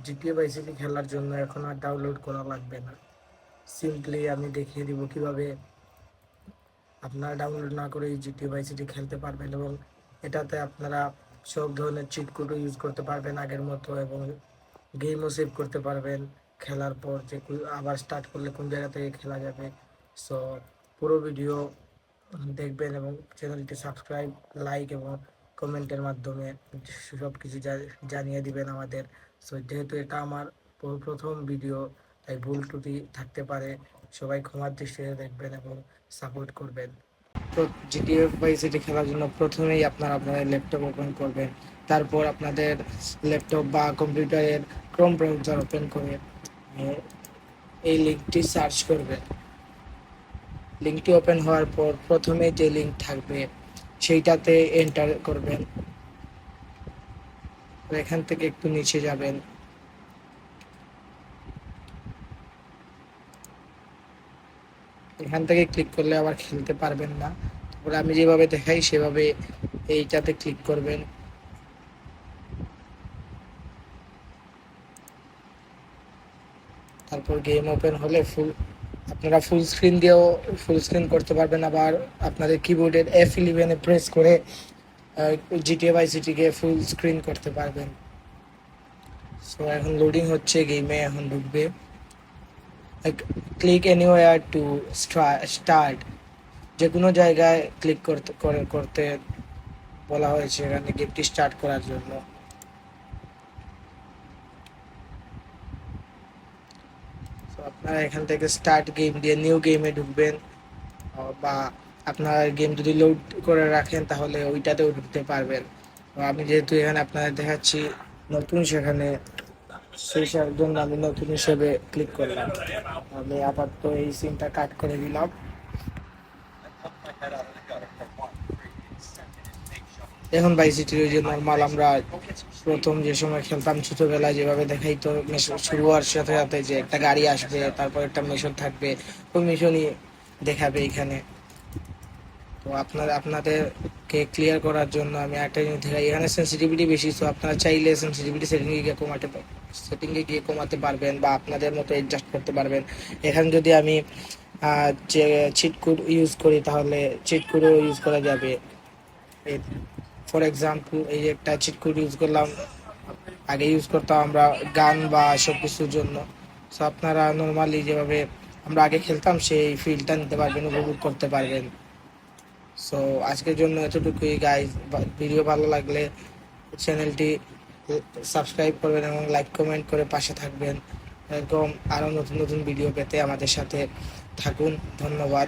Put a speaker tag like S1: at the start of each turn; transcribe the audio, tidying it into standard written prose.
S1: GTA vice city খেলার জন্য এখন আর ডাউনলোড করা লাগবে না। সিম্পলি আমি দেখিয়ে দিব কিভাবে আপনারা ডাউনলোড না করে জিটিএ ভাইস সিটি খেলতে পারবেন, এবং এটাতে আপনারা সব ধরনের চিট কোডও ইউজ করতে পারবেন আগের মতো, এবং গেমও সেভ করতে পারবেন খেলার পর, যে আবার স্টার্ট করলে কোন জায়গা থেকে খেলা যাবে। সো পুরো ভিডিও দেখবেন এবং চ্যানেলটি সাবস্ক্রাইব, লাইক এবং কমেন্টের মাধ্যমে সব কিছু জানিয়ে দিবেন আমাদের। সো যেহেতু এটা আমার প্রথম ভিডিও, তাই ভুল ত্রুটি থাকতে পারে, সবাই ক্ষমার দৃষ্টিতে দেখবেন এবং সাপোর্ট করবেন। তো জিটিএ ভাইস সিটি খেলার জন্য প্রথমেই আপনারা আপনাদের ল্যাপটপ ওপেন করবেন। তারপর আপনাদের ল্যাপটপ বা কম্পিউটারের ক্রোম ব্রাউজার ওপেন করে এই লিঙ্কটি সার্চ করবেন। লিঙ্কটি ওপেন হওয়ার পর প্রথমে যে লিঙ্ক থাকবে সেইটাতে এন্টার করবেন। এখান থেকে একটু নিচে যাবেন, এখান থেকে ক্লিক করলে আবার খেলতে পারবেন না। তারপরে আমি যেভাবে দেখাই সেভাবে এইটাতে ক্লিক করবেন। তারপর গেম ওপেন হলে আপনারা ফুল স্ক্রিন করতে পারবেন, আবার আপনাদের কিবোর্ডের F11 প্রেস করে জিটিএ ভাইস সিটিকে ফুল স্ক্রিন করতে পারবেন। সো এখন লোডিং হচ্ছে, গেমে এখন ঢুকবে। ক্লিক এনিওয়্যার টু স্টার্ট, যে কোনো জায়গায় ক্লিক করতে বলা হয়েছে এখানে গেমটি স্টার্ট করার জন্য। আপনারা এখান থেকে স্টার্ট গেম দিয়ে নিউ গেমে ঢুকবেন, বা আপনার গেম যদি লোড করে রাখেন তাহলে ওইটাতেও ঢুকতে পারবেন। আমি যেহেতু এখানে আপনাদের দেখাচ্ছি নতুন, সেখানে সেই জন্য আমি নতুন হিসেবে ক্লিক করলাম। আমি আপাতত এই সিনটা কাট করে দিলাম। এখন ভাইস সিটির ওই যে নর্মাল আমরা প্রথম যে সময় খেলতাম ছোটবেলায় যেভাবে দেখাইতো, শুরু হওয়ার সাথে সাথে যে একটা গাড়ি আসবে, তারপর একটা মিশন থাকবে, ওই মিশনই দেখাবে এখানে। তো আপনাদেরকে ক্লিয়ার করার জন্য আমি একটা জিনিস দেখাই, এখানে সেন্সিটিভিটি বেশি, তো আপনারা চাইলে সেন্সিটিভিটি সেটিংয়ে গিয়ে কমাতে পারবেন, বা আপনাদের মতো অ্যাডজাস্ট করতে পারবেন। এখানে যদি আমি যে চিট কোড ইউজ করি তাহলে চিট কোডও ইউজ করা যাবে। ফর এক্সাম্পল এই যে একটা চিট কোড ইউজ করলাম, আগে ইউজ করতাম আমরা গান বা সব কিছুর জন্য। সো আপনারা নর্মালি যেভাবে আমরা আগে খেলতাম সেই ফিলটা নিতে পারবেন, উপভোগ করতে পারবেন। সো আজকের জন্য এতটুকুই গাইজ। ভিডিও ভালো লাগলে চ্যানেলটি সাবস্ক্রাইব করবেন এবং লাইক কমেন্ট করে পাশে থাকবেন। এরকম আরও নতুন নতুন ভিডিও পেতে আমাদের সাথে থাকুন। ধন্যবাদ।